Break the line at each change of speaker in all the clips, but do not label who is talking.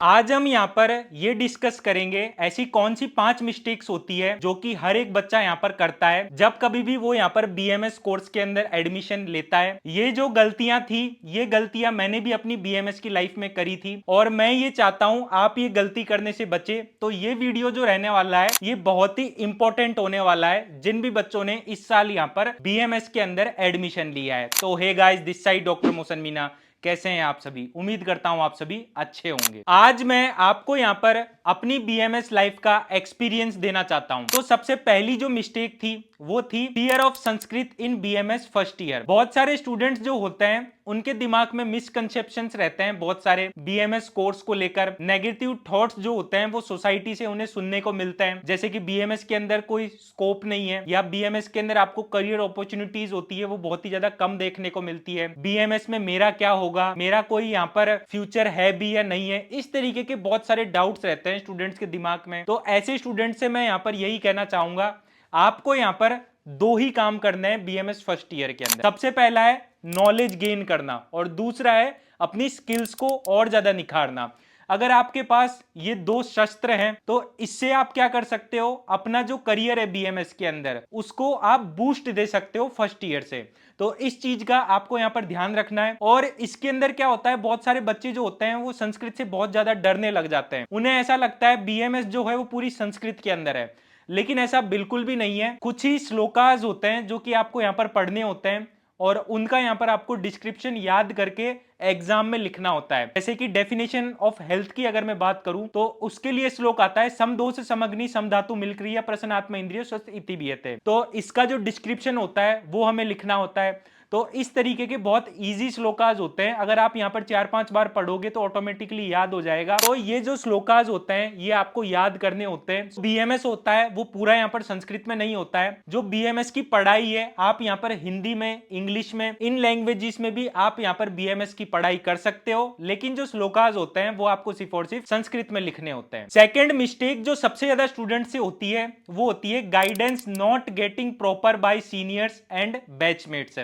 आज हम यहाँ पर ये डिस्कस करेंगे ऐसी कौन सी 5 मिस्टेक्स होती है जो कि हर एक बच्चा यहाँ पर करता है जब कभी भी वो यहाँ पर बीएमएस कोर्स के अंदर एडमिशन लेता है। ये जो गलतियां थी, ये गलतियां मैंने भी अपनी बीएमएस की लाइफ में करी थी और मैं ये चाहता हूं आप ये गलती करने से बचे। तो ये वीडियो जो रहने वाला है ये बहुत ही इंपॉर्टेंट होने वाला है जिन भी बच्चों ने इस साल यहाँ पर बीएमएस के अंदर एडमिशन लिया है। तो hey guys, this side doctor Mohsin Meena. कैसे हैं आप सभी? उम्मीद करता हूं आप सभी अच्छे होंगे। आज मैं आपको यहां पर अपनी बीएमएस लाइफ का एक्सपीरियंस देना चाहता हूं। तो सबसे पहली जो मिस्टेक थी वो थी fear of Sanskrit in BMS first year. बहुत सारे स्टूडेंट्स जो होते हैं उनके दिमाग में मिसकंसेप्शंस रहते हैं बहुत सारे बीएमएस कोर्स को लेकर। नेगेटिव थॉट्स जो होते हैं वो सोसाइटी से उन्हें सुनने को मिलते हैं, जैसे कि बीएमएस के अंदर कोई स्कोप नहीं है या बीएमएस के अंदर आपको करियर अपॉर्चुनिटीज होती है वो बहुत ही ज्यादा कम देखने को मिलती है। बीएमएस में मेरा क्या होगा, मेरा कोई यहाँ पर फ्यूचर है भी या नहीं है, इस तरीके के बहुत सारे डाउट्स रहते हैं स्टूडेंट्स के दिमाग में। तो ऐसे स्टूडेंट से मैं यहाँ पर यही कहना चाहूंगा, आपको यहाँ पर दो ही काम करना है बीएमएस फर्स्ट ईयर के अंदर। सबसे पहला है नॉलेज गेन करना और दूसरा है अपनी स्किल्स को और ज्यादा निखारना। अगर आपके पास ये दो शस्त्र हैं तो इससे आप क्या कर सकते हो, अपना जो करियर है बीएमएस के अंदर उसको आप बूस्ट दे सकते हो फर्स्ट ईयर से। तो इस चीज का आपको यहाँ पर ध्यान रखना है। और इसके अंदर क्या होता है, बहुत सारे बच्चे जो होते हैं वो संस्कृत से बहुत ज्यादा डरने लग जाते हैं। उन्हें ऐसा लगता है बीएमएस जो है वो पूरी संस्कृत के अंदर है, लेकिन ऐसा बिल्कुल भी नहीं है। कुछ ही श्लोकाज होते हैं जो कि आपको यहाँ पर पढ़ने होते हैं और उनका यहाँ पर आपको डिस्क्रिप्शन याद करके एग्जाम में लिखना होता है। जैसे कि डेफिनेशन ऑफ हेल्थ की अगर मैं बात करूं तो उसके लिए श्लोक आता है सम दोष समग्नि सम धातु मिल क्रिया प्रसन्न आत्मा इंद्रिय स्वस्थ इति बीयते। तो इसका जो डिस्क्रिप्शन होता है वो हमें लिखना होता है। तो इस तरीके के बहुत इजी श्लोकाज होते हैं, अगर आप यहाँ पर 4-5 बार पढ़ोगे तो ऑटोमेटिकली याद हो जाएगा। तो ये जो श्लोकाज होते हैं ये आपको याद करने होते हैं। बीएमएस होता है वो पूरा यहाँ पर संस्कृत में नहीं होता है। जो बीएमएस की पढ़ाई है आप यहाँ पर हिंदी में, इंग्लिश में, इन लैंग्वेजेस में भी आप यहाँ पर बीएमएस की पढ़ाई कर सकते हो, लेकिन जो श्लोकाज होते हैं वो आपको सिर्फ और सिर्फ संस्कृत में लिखने होते हैं। सेकेंड मिस्टेक जो सबसे ज्यादा स्टूडेंट से होती है वो होती है guidance not getting proper by seniors and batchmates.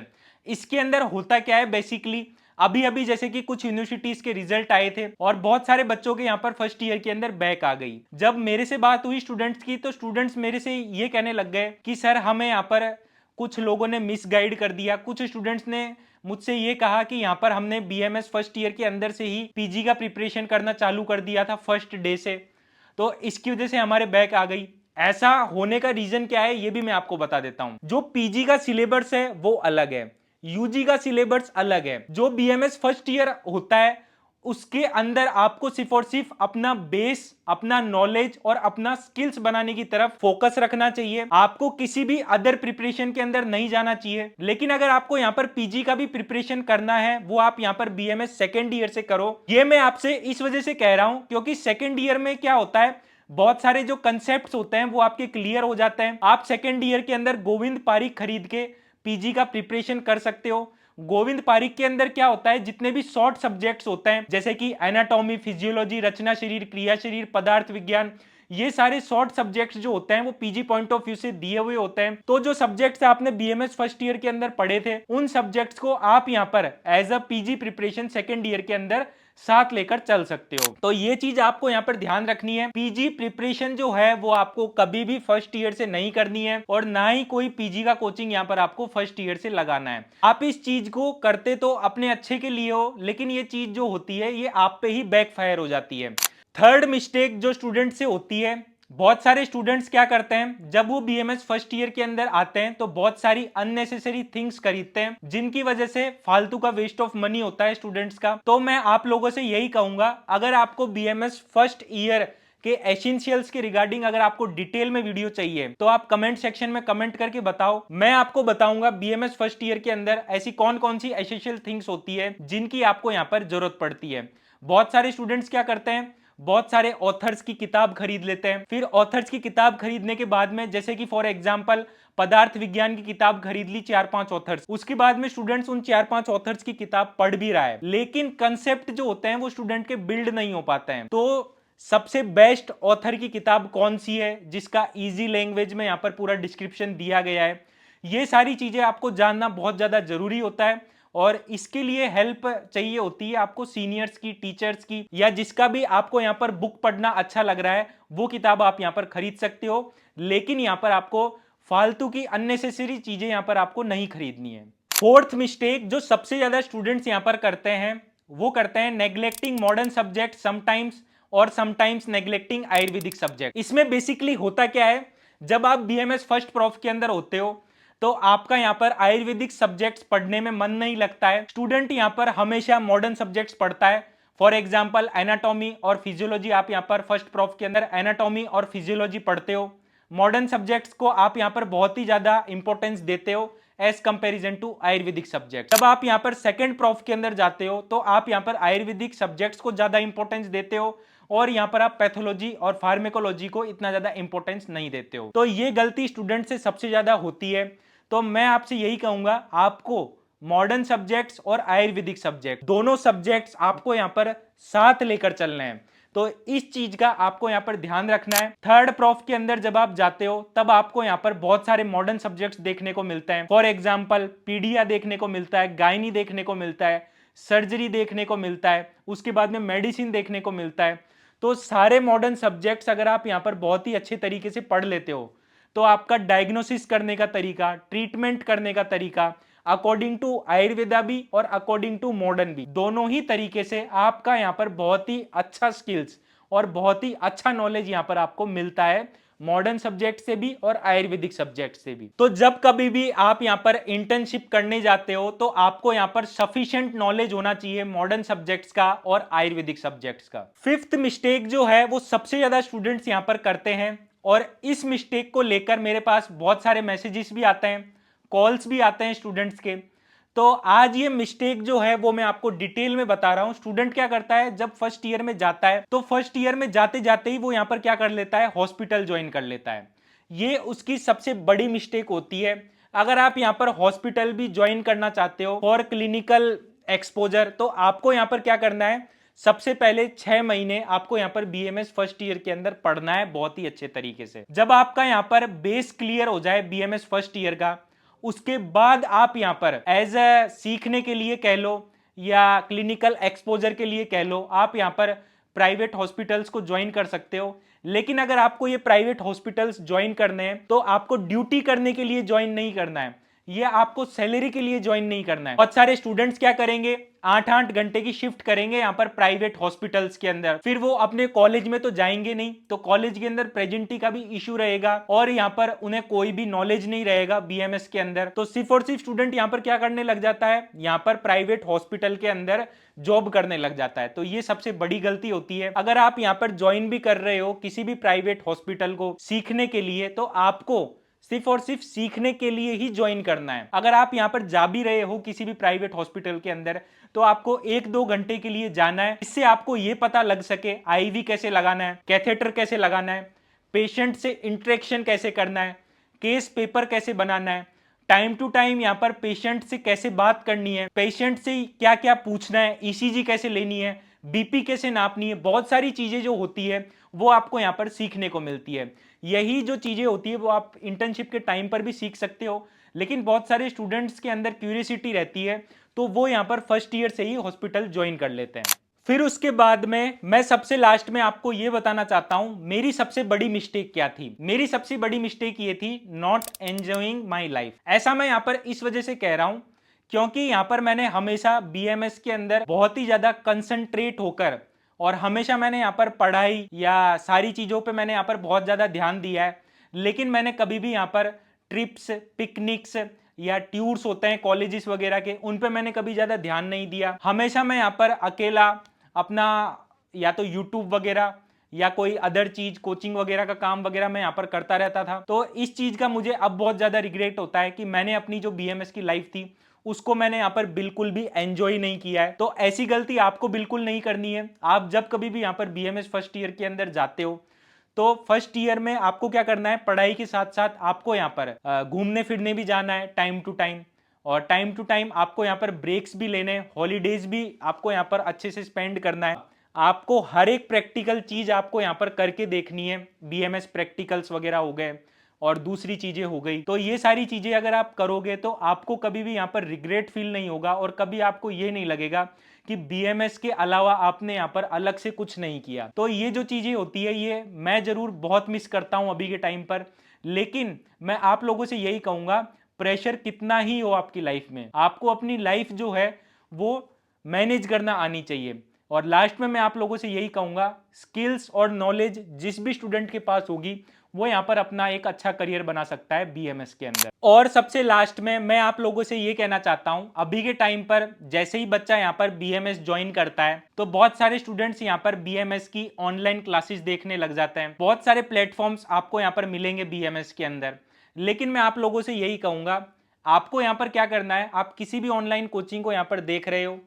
इसके अंदर होता क्या है, बेसिकली अभी अभी जैसे कि कुछ यूनिवर्सिटीज के रिजल्ट आए थे और बहुत सारे बच्चों के यहाँ पर फर्स्ट ईयर के अंदर बैक आ गई। जब मेरे से बात हुई स्टूडेंट्स की तो स्टूडेंट्स मेरे से ये कहने लग गए कि सर हमें यहाँ पर कुछ लोगों ने मिस गाइड कर दिया। कुछ स्टूडेंट्स ने मुझसे ये कहा कि यहाँ पर हमने बीएमएस फर्स्ट ईयर के अंदर से ही पीजी का प्रिपरेशन करना चालू कर दिया था फर्स्ट डे से, तो इसकी वजह से हमारे बैक आ गई। ऐसा होने का रीजन क्या है ये भी मैं आपको बता देता हूं। जो पीजी का सिलेबस है वो अलग है, यूजी का सिलेबस अलग है। जो बीएमएस फर्स्ट ईयर होता है उसके अंदर आपको सिर्फ और सिर्फ अपना बेस, अपना नॉलेज और अपना स्किल्स बनाने की तरफ फोकस रखना चाहिए। आपको किसी भी अदर प्रिपरेशन के अंदर नहीं जाना चाहिए। लेकिन अगर आपको यहाँ पर पीजी का भी प्रिपरेशन करना है वो आप यहाँ पर बीएमएस सेकेंड ईयर से करो। ये मैं आपसे इस वजह से कह रहा हूं क्योंकि सेकेंड ईयर में क्या होता है, बहुत सारे जो कंसेप्ट होते हैं वो आपके क्लियर हो जाते हैं। आप सेकेंड ईयर के अंदर गोविंद पारिक खरीद के पीजी का प्रिपरेशन कर सकते हो। गोविंद पारिक के अंदर क्या होता है, जितने भी शॉर्ट सब्जेक्ट्स होते हैं जैसे कि एनाटॉमी, फिजियोलॉजी, रचना शरीर, क्रिया शरीर, पदार्थ विज्ञान, ये सारे शॉर्ट सब्जेक्ट्स जो होते हैं वो पीजी पॉइंट ऑफ व्यू से दिए हुए होते हैं। तो जो सब्जेक्ट्स आपने बीएमएस फर्स्ट ईयर के अंदर पढ़े थे उन सब्जेक्ट्स को आप यहाँ पर as a PG preparation second year के अंदर साथ लेकर चल सकते हो। तो ये चीज आपको यहाँ पर ध्यान रखनी है। पीजी प्रिपरेशन जो है वो आपको कभी भी फर्स्ट ईयर से नहीं करनी है और ना ही कोई पीजी का कोचिंग यहाँ पर आपको फर्स्ट ईयर से लगाना है। आप इस चीज को करते तो अपने अच्छे के लिए हो, लेकिन ये चीज जो होती है ये आप पे ही बैकफायर हो जाती है। थर्ड मिस्टेक जो स्टूडेंट से होती है, बहुत सारे स्टूडेंट्स क्या करते हैं जब वो बीएमएस फर्स्ट ईयर के अंदर आते हैं तो बहुत सारी अननेसेसरी थिंग्स खरीदते हैं जिनकी वजह से फालतू का वेस्ट ऑफ मनी होता है स्टूडेंट्स का। तो मैं आप लोगों से यही कहूंगा, अगर आपको बीएमएस फर्स्ट ईयर के एसेंशियल्स के रिगार्डिंग अगर आपको डिटेल में वीडियो चाहिए तो आप कमेंट सेक्शन में कमेंट करके बताओ। मैं आपको बताऊंगा बीएमएस फर्स्ट ईयर के अंदर ऐसी कौन कौन सी एसेंशियल थिंग्स होती है जिनकी आपको यहाँ पर जरूरत पड़ती है। बहुत सारे स्टूडेंट्स क्या करते हैं, बहुत सारे ऑथर्स की किताब खरीद लेते हैं। फिर ऑथर्स की किताब खरीदने के बाद में जैसे कि फॉर एग्जांपल पदार्थ विज्ञान की किताब खरीद ली 4-5 ऑथर्स, उसके बाद में स्टूडेंट्स उन 4-5 ऑथर्स की किताब पढ़ भी रहा है लेकिन कंसेप्ट जो होते हैं वो स्टूडेंट के बिल्ड नहीं हो पाते हैं। तो सबसे बेस्ट ऑथर की किताब कौन सी है जिसका इजी लैंग्वेज में यहाँ पर पूरा डिस्क्रिप्शन दिया गया है, ये सारी चीजें आपको जानना बहुत ज्यादा जरूरी होता है। और इसके लिए हेल्प चाहिए होती है आपको सीनियर्स की, टीचर्स की, या जिसका भी आपको यहां पर बुक पढ़ना अच्छा लग रहा है वो किताब आप यहां पर खरीद सकते हो। लेकिन यहां पर आपको फालतू की अननेसेसरी चीजें यहां पर आपको नहीं खरीदनी है। फोर्थ मिस्टेक जो सबसे ज्यादा स्टूडेंट्स यहां पर करते हैं वो करते हैं नेग्लेक्टिंग मॉडर्न सब्जेक्ट समटाइम्स और समटाइम्स नेग्लेक्टिंग आयुर्वेदिक सब्जेक्ट। इसमें बेसिकली होता क्या है, जब आप बीएमएस फर्स्ट प्रॉफ के अंदर होते हो तो आपका यहां पर आयुर्वेदिक सब्जेक्ट्स पढ़ने में मन नहीं लगता है। स्टूडेंट यहां पर हमेशा मॉडर्न सब्जेक्ट्स पढ़ता है। फॉर एग्जाम्पल एनाटॉमी और फिजियोलॉजी, आप यहां पर फर्स्ट प्रॉफ के अंदर एनाटॉमी और फिजियोलॉजी पढ़ते हो। मॉडर्न सब्जेक्ट्स को आप यहां पर बहुत ही ज्यादा इंपॉर्टेंस देते हो as comparison to ayurvedic subject. जब आप यहां पर सेकंड प्रॉफ के अंदर जाते हो तो आप यहां पर आयुर्वेदिक सब्जेक्ट्स को ज्यादा इंपॉर्टेंस देते हो और यहां पर आप पैथोलॉजी और फार्मेकोलॉजी को इतना ज्यादा इंपॉर्टेंस नहीं देते हो। तो ये गलती स्टूडेंट से सबसे ज्यादा होती है। तो मैं आपसे यही कहूंगा, आपको मॉडर्न सब्जेक्ट्स और आयुर्वेदिक सब्जेक्ट दोनों सब्जेक्ट्स आपको यहां पर साथ लेकर चलने हैं। तो इस चीज का आपको यहां पर ध्यान रखना है। थर्ड प्रॉफ के अंदर जब आप जाते हो तब आपको यहां पर बहुत सारे मॉडर्न सब्जेक्ट्स देखने को मिलते हैं। फॉर एग्जांपल पीडिया देखने को मिलता है, गायनी देखने को मिलता है, सर्जरी देखने को मिलता है, उसके बाद में मेडिसिन देखने को मिलता है। तो सारे मॉडर्न सब्जेक्ट्स अगर आप यहां पर बहुत ही अच्छे तरीके से पढ़ लेते हो तो आपका डायग्नोसिस करने का तरीका, ट्रीटमेंट करने का तरीका अकॉर्डिंग टू आयुर्वेदा भी और अकॉर्डिंग टू मॉडर्न भी, दोनों ही तरीके से आपका यहां पर बहुत ही अच्छा स्किल्स और बहुत ही अच्छा नॉलेज यहां पर आपको मिलता है मॉडर्न सब्जेक्ट से भी और आयुर्वेदिक सब्जेक्ट से भी। तो जब कभी भी आप यहां पर इंटर्नशिप करने जाते हो तो आपको यहां पर सफिशिएंट नॉलेज होना चाहिए मॉडर्न सब्जेक्ट्स का और आयुर्वेदिक सब्जेक्ट्स का। फिफ्थ मिस्टेक जो है वो सबसे ज्यादा स्टूडेंट्स यहां पर करते हैं और इस मिस्टेक को लेकर मेरे पास बहुत सारे मैसेजेस भी आते हैं, कॉल्स भी आते हैं स्टूडेंट्स के। तो आज ये मिस्टेक जो है वो मैं आपको डिटेल में बता रहा हूं। स्टूडेंट क्या करता है, जब फर्स्ट ईयर में जाता है तो फर्स्ट ईयर में जाते जाते ही वो यहां पर क्या कर लेता है, हॉस्पिटल ज्वाइन कर लेता है। ये उसकी सबसे बड़ी मिस्टेक होती है। अगर आप यहां पर हॉस्पिटल भी ज्वाइन करना चाहते हो फॉर क्लिनिकल एक्सपोजर तो आपको यहां पर क्या करना है, सबसे पहले 6 महीने आपको यहां पर बीएमएस फर्स्ट ईयर के अंदर पढ़ना है बहुत ही अच्छे तरीके से। जब आपका यहां पर बेस क्लियर हो जाए बीएमएस फर्स्ट ईयर का, उसके बाद आप यहां पर एज अ सीखने के लिए कह लो या क्लिनिकल एक्सपोजर के लिए कह लो, आप यहां पर प्राइवेट हॉस्पिटल्स को ज्वाइन कर सकते हो। लेकिन अगर आपको ये प्राइवेट हॉस्पिटल्स ज्वाइन करने हैं तो आपको ड्यूटी करने के लिए ज्वाइन नहीं करना है, ये आपको सैलरी के लिए ज्वाइन नहीं करना है। बहुत सारे स्टूडेंट्स क्या करेंगे, 8-8 घंटे की शिफ्ट करेंगे यहां पर प्राइवेट हॉस्पिटल्स के अंदर, फिर वो अपने कॉलेज में तो जाएंगे नहीं, तो कॉलेज के अंदर प्रेजेंटी का भी इशू रहेगा और यहां पर उन्हें कोई भी नॉलेज नहीं रहेगा बीएमएस के अंदर। तो सिर्फ और सिर्फ स्टूडेंट यहां पर क्या करने लग जाता है, यहां पर प्राइवेट हॉस्पिटल के अंदर जॉब करने लग जाता है। तो ये सबसे बड़ी गलती होती है। अगर आप यहां पर ज्वाइन भी कर रहे हो किसी भी प्राइवेट हॉस्पिटल को सीखने के लिए तो आपको सिर्फ और सिर्फ सीखने के लिए ही ज्वाइन करना है। अगर आप यहां पर जा भी रहे हो किसी भी प्राइवेट हॉस्पिटल के अंदर तो आपको 1-2 घंटे के लिए जाना है, इससे आपको यह पता लग सके आईवी कैसे लगाना है, कैथेटर कैसे लगाना है, पेशेंट से इंटरेक्शन कैसे करना है, केस पेपर कैसे बनाना है, टाइम टू टाइम यहां पर पेशेंट से कैसे बात करनी है, पेशेंट से क्या क्या पूछना है, ईसीजी कैसे लेनी है, बीपी कैसे नापनी है। बहुत सारी चीजें जो होती है वो आपको यहां पर सीखने को मिलती है। यही जो चीजें होती है वो आप इंटर्नशिप के टाइम पर भी सीख सकते हो। लेकिन बहुत सारे स्टूडेंट्स के अंदर क्यूरियोसिटी रहती है तो वो यहां पर फर्स्ट ईयर से ही हॉस्पिटल ज्वाइन कर लेते हैं। फिर उसके बाद में मैं सबसे लास्ट में आपको यह बताना चाहता हूं मेरी सबसे बड़ी मिस्टेक क्या थी। मेरी सबसे बड़ी मिस्टेक ये थी नॉट एंजॉइंग माई लाइफ। ऐसा मैं यहां पर इस वजह से कह रहा हूं क्योंकि यहां पर मैंने हमेशा बीएमएस के अंदर बहुत ही ज्यादा कंसंट्रेट होकर और हमेशा मैंने यहां पर पढ़ाई या सारी चीजों पे मैंने यहां पर बहुत ज्यादा ध्यान दिया है। लेकिन मैंने कभी भी यहां पर ट्रिप्स, पिकनिक्स या टूर्स होते हैं कॉलेजेस वगैरह के, उन पे मैंने कभी ज्यादा ध्यान नहीं दिया। हमेशा मैं यहां पर अकेला अपना या तो यूट्यूब वगैरह या कोई अदर चीज कोचिंग वगैरह का काम वगैरह मैं यहां पर करता रहता था। तो इस चीज का मुझे अब बहुत ज्यादा रिग्रेट होता है कि मैंने अपनी जो बीएमएस की लाइफ थी उसको मैंने यहां पर बिल्कुल भी एंजॉय नहीं किया है। तो ऐसी गलती आपको बिल्कुल नहीं करनी है। आप जब कभी भी यहां पर बीएमएस फर्स्ट ईयर के अंदर जाते हो तो फर्स्ट ईयर में आपको क्या करना है, पढ़ाई के साथ साथ आपको यहां पर घूमने फिरने भी जाना है टाइम टू टाइम, और टाइम टू टाइम आपको यहां पर ब्रेक्स भी लेने, हॉलीडेज भी आपको यहां पर अच्छे से स्पेंड करना है। आपको हर एक प्रैक्टिकल चीज आपको यहां पर करके देखनी है। बीएमएस प्रैक्टिकल्स वगैरह हो गए, और दूसरी चीजें हो गई। तो ये सारी चीजें अगर आप करोगे तो आपको कभी भी यहाँ पर रिग्रेट फील नहीं होगा और कभी आपको ये नहीं लगेगा कि बीएमएस के अलावा आपने यहाँ पर अलग से कुछ नहीं किया। तो ये जो चीजें होती है ये मैं जरूर बहुत मिस करता हूं अभी के टाइम पर, लेकिन मैं आप लोगों से यही कहूंगा, प्रेशर कितना ही हो आपकी लाइफ में, आपको अपनी लाइफ जो है वो मैनेज करना आनी चाहिए। और लास्ट में मैं आप लोगों से यही कहूंगा, स्किल्स और नॉलेज जिस भी स्टूडेंट के पास होगी वो यहां पर अपना एक अच्छा करियर बना सकता है बीएमएस के अंदर। और सबसे लास्ट में मैं आप लोगों से ये कहना चाहता हूं, अभी के टाइम पर जैसे ही बच्चा यहां पर बीएमएस ज्वाइन करता है तो बहुत सारे स्टूडेंट्स यहां पर बीएमएस की ऑनलाइन क्लासेस देखने लग जाते हैं। बहुत सारे प्लेटफॉर्म्स आपको यहां पर मिलेंगे बीएमएस के अंदर, लेकिन मैं आप लोगों से यही कहूंगा, आपको यहां पर क्या करना है, आप किसी भी ऑनलाइन कोचिंग को यहां पर देख रहे हो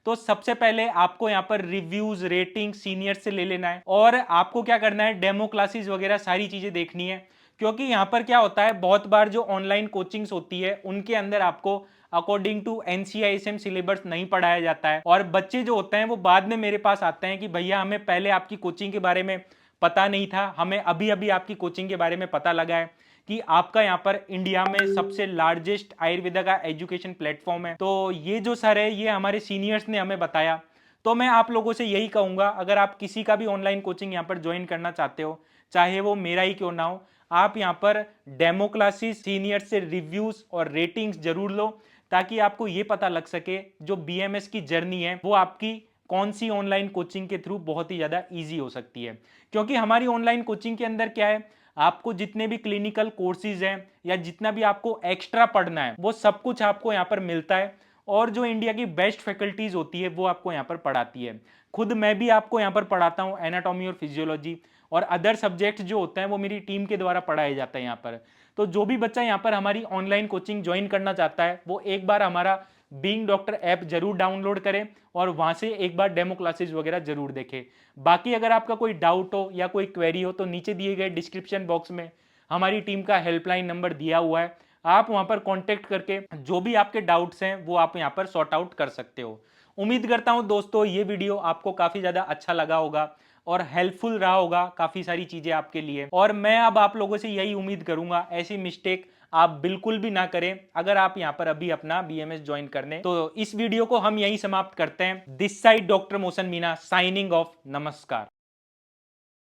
तो सबसे पहले आपको यहां पर रिव्यूज रेटिंग सीनियर से ले लेना है और आपको क्या करना है, डेमो क्लासेस वगैरह सारी चीजें देखनी है। क्योंकि यहां पर क्या होता है, बहुत बार जो ऑनलाइन कोचिंग्स होती है उनके अंदर आपको अकॉर्डिंग टू एनसीआईएसएम सिलेबस नहीं पढ़ाया जाता है और बच्चे जो होते हैं वो बाद में मेरे पास आते हैं कि भैया हमें पहले आपकी कोचिंग के बारे में पता नहीं था, हमें अभी अभी आपकी कोचिंग के बारे में पता लगा है कि आपका यहाँ पर इंडिया में सबसे लार्जेस्ट आयुर्वेदा का एजुकेशन प्लेटफॉर्म है। तो ये जो सर है ये हमारे सीनियर्स ने हमें बताया। तो मैं आप लोगों से यही कहूंगा, अगर आप किसी का भी ऑनलाइन कोचिंग यहाँ पर ज्वाइन करना चाहते हो, चाहे वो मेरा ही क्यों ना हो, आप यहाँ पर डेमो क्लासेस सीनियर से रिव्यूज और रेटिंग्स जरूर लो, ताकि आपको ये पता लग सके जो बीएमएस की जर्नी है वो आपकी कौन सी ऑनलाइन कोचिंग के थ्रू बहुत ही ज्यादा ईजी हो सकती है। क्योंकि हमारी ऑनलाइन कोचिंग के अंदर क्या है, आपको जितने भी क्लिनिकल कोर्सेज हैं या जितना भी आपको एक्स्ट्रा पढ़ना है वो सब कुछ आपको यहाँ पर मिलता है और जो इंडिया की बेस्ट फैकल्टीज होती है वो आपको यहाँ पर पढ़ाती है। खुद मैं भी आपको यहाँ पर पढ़ाता हूँ एनाटॉमी और फिजियोलॉजी, और अदर सब्जेक्ट जो होते हैं वो मेरी टीम के द्वारा पढ़ाए जाते हैं यहाँ पर। तो जो भी बच्चा यहाँ पर हमारी ऑनलाइन कोचिंग ज्वाइन करना चाहता है वो एक बार हमारा बीइंग डॉक्टर ऐप जरूर डाउनलोड करें और वहां से एक बार डेमो क्लासेस वगैरह जरूर देखें। बाकी अगर आपका कोई डाउट हो या कोई क्वेरी हो तो नीचे दिए गए डिस्क्रिप्शन बॉक्स में हमारी टीम का हेल्पलाइन नंबर दिया हुआ है, आप वहां पर कांटेक्ट करके जो भी आपके डाउट्स हैं वो आप यहां पर सॉर्ट आउट कर सकते हो। उम्मीद करता हूं दोस्तों ये वीडियो आपको काफी ज्यादा अच्छा लगा होगा और हेल्पफुल रहा होगा काफी सारी चीजें आपके लिए। और मैं अब आप लोगों से यही उम्मीद करूंगा ऐसी मिस्टेक आप बिल्कुल भी ना करें अगर आप यहां पर अभी अपना बीएमएस ज्वाइन करने। तो इस वीडियो को हम यही समाप्त करते हैं। This side doctor motion Meena signing off. नमस्कार।